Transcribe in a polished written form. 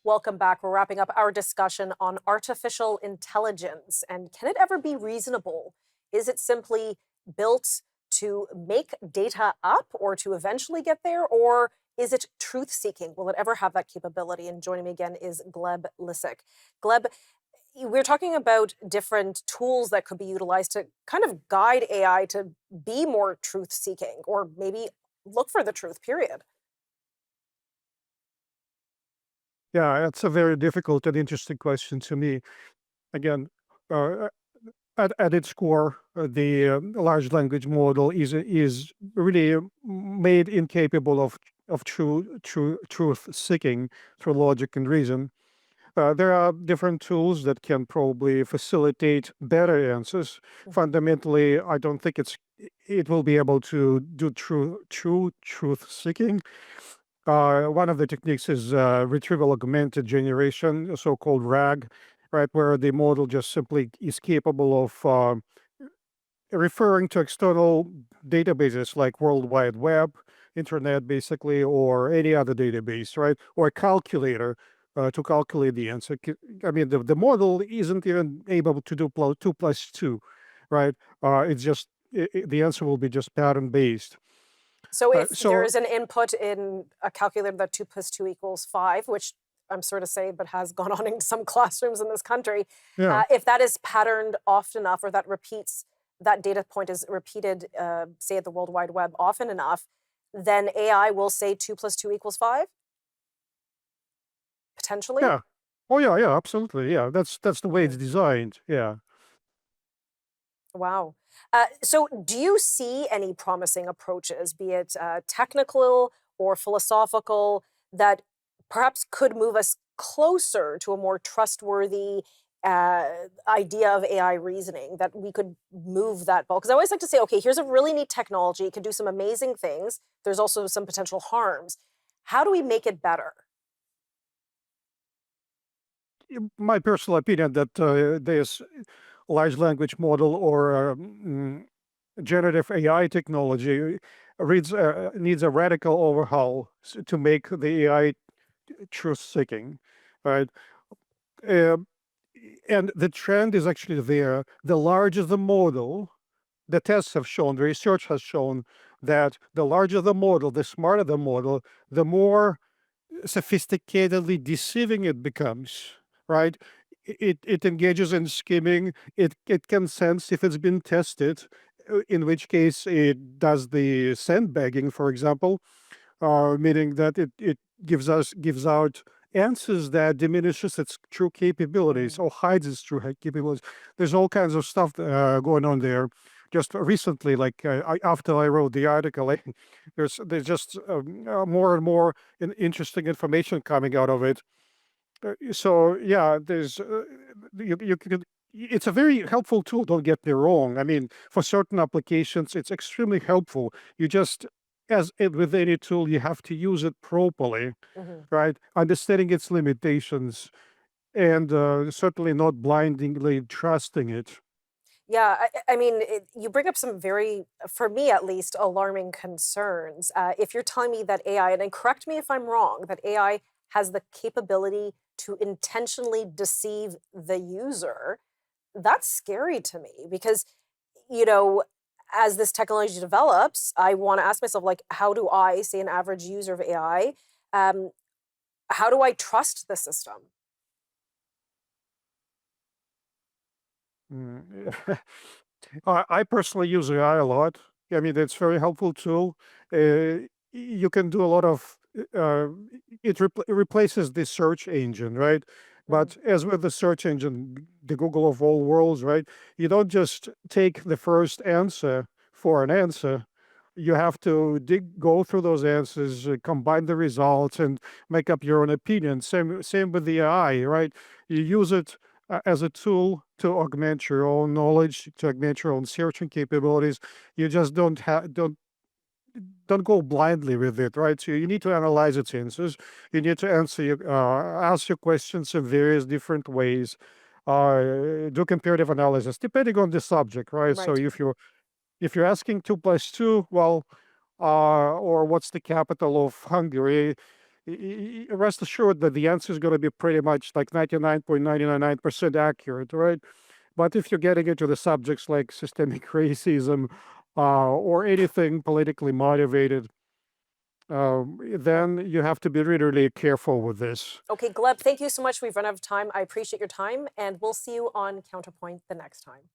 Welcome back. We're wrapping up our discussion on artificial intelligence. And can it ever be reasonable? Is it simply built to make data up or to eventually get there? Or is it truth seeking? Will it ever have that capability? And joining me again is Gleb Lisikh. Gleb, we're talking about different tools that could be utilized to kind of guide AI to be more truth seeking or maybe look for the truth, period. Yeah, it's a very difficult and interesting question to me. Again, uh, at its core, the large language model is really made incapable of truth seeking through logic and reason. There are different tools that can probably facilitate better answers. Mhm. Fundamentally, I don't think it will be able to do true truth seeking. One of the techniques is retrieval augmented generation, so-called RAG, right, where the model just simply is capable of referring to external databases like World Wide Web, Internet, basically, or any other database, right, or a calculator to calculate the answer. I mean, the model isn't even able to do 2 plus 2, right? It's just the answer will be just pattern based. So if there So is an input in a calculator that 2 plus 2 equals 5, which I'm sort of saying, but has gone on in some classrooms in this country, yeah. if that is patterned often enough, or that data point is repeated, say at the World Wide Web often enough, then AI will say 2 plus 2 equals 5, potentially. Yeah. Oh, yeah, yeah, absolutely. Yeah, that's the way Mhm. it's designed. Yeah. Wow. So, do you see any promising approaches, be it technical or philosophical, that perhaps could move us closer to a more trustworthy idea of AI reasoning, that we could move that ball? Because I always like to say, okay, here's a really neat technology, it can do some amazing things. There's also some potential harms. How do we make it better? My personal opinion that this large language model or generative AI technology needs a radical overhaul to make the AI truth seeking, right? Um, and the trend is actually there. The larger the model, the tests have shown, the research has shown that the larger the model, the smarter the model, the more sophisticatedly deceiving it becomes, right? It engages in skimming. It can sense if it's been tested, in which case it does the sandbagging, for example, meaning that it gives out answers that diminishes its true capabilities or hides its true capabilities. There's all kinds of stuff going on there. Just recently, like after I wrote the article, there's just more and more interesting information coming out of it. So yeah, there's you can. It's a very helpful tool. Don't get me wrong. I mean, for certain applications, it's extremely helpful. You just, with any tool, you have to use it properly, Mhm. right? Understanding its limitations and certainly not blindingly trusting it. Yeah, I mean, you bring up some very, for me at least, alarming concerns. If you're telling me that AI, and then correct me if I'm wrong, that AI has the capability to intentionally deceive the user, that's scary to me because, you know, as this technology develops, I want to ask myself, like, how do I, say, an average user of AI, um, how do I trust the system? Mm. I personally use AI a lot. I mean, it's very helpful tool. You can do a lot of it replaces the search engine, right? Mhm. But as with the search engine, the Google of all worlds, right? You don't just take the first answer for an answer. You have to go through those answers, combine the results, and make up your own opinion. Same with the AI, right? You use it as a tool to augment your own knowledge, to augment your own searching capabilities. You just don't go blindly with it, right? So you need to analyze its answers. You need to ask your questions in various different ways. Do comparative analysis depending on the subject, right? So Right. if you're asking 2 plus 2, well, or what's the capital of Hungary? rest assured that the answer is going to be pretty much like 99.999% accurate, right? But if you're getting into the subjects like systemic racism or anything politically motivated, then you have to be really, really careful with this. Okay, Gleb, thank you so much. We've run out of time. I appreciate your time, and we'll see you on Counterpoint the next time.